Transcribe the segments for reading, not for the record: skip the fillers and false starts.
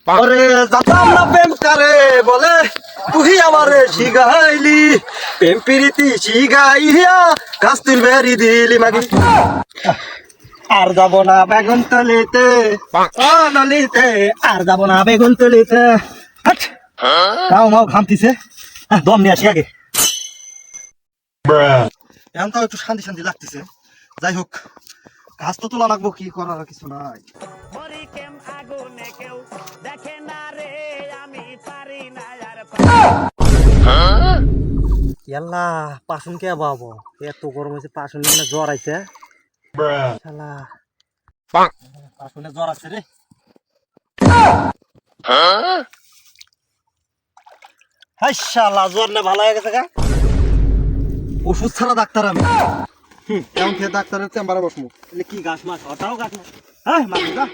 ওরে জানতাম না প্রেম করে বলে তুই আমারে শিখাইলি প্রেম প্রীতি শিখাইয়া গাছ তুলবেরি দিলি মাগি আর যাব না বেগুন তলিতে ও নলিতে আর যাব না বেগুন তলিতে তাও মাও ঘামতিছে দম নিয়ে আসি আগে এখন তাও একটু শান্তি শান্তি লাগতেছে যাই হোক ঘাস তো তোলা লাগবো কি করার কিছু নাই ইয়াল্লা পাশুন কে বাবু এত গরম হয়েছে পাশুন মানে জ্বর আইছে শালা পাশুনে জ্বর আছে রে হাই শালা জ্বর না ভালো হয়ে গেছে গা ওষুধ ছাড়া ডাক্তার আমি কেমন খেয়ে ডাক্তারের চেম্বারে বসবো কি গাছ মাছ ওটাও গাছ মাছ হ্যাঁ মাগি যা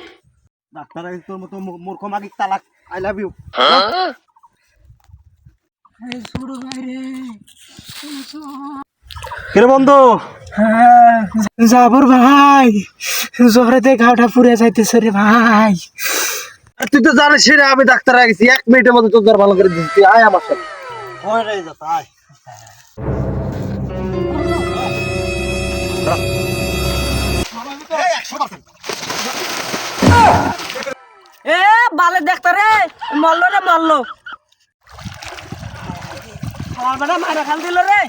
ডাক্তার তোর মতো মূর্খ মাগি তালাক আই লাভ ইউ কিরে বন্ধু যাবর ভাই জহরেতে ঘাওটা পুড়ে যাইতেছে রে ভাই। তুই তো জানিস রে আমি ডাক্তার হয়ে গেছি 1 মিনিটের মধ্যে তোর জ্বর ভালো করে দিচ্ছি আয় আমার সাথে ওই রে যা আয় এ বালে দেখতে রে মরলো রে মরলো আমার বেটা মারা খাল দিল রে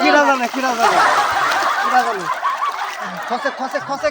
কিরা জানে খসে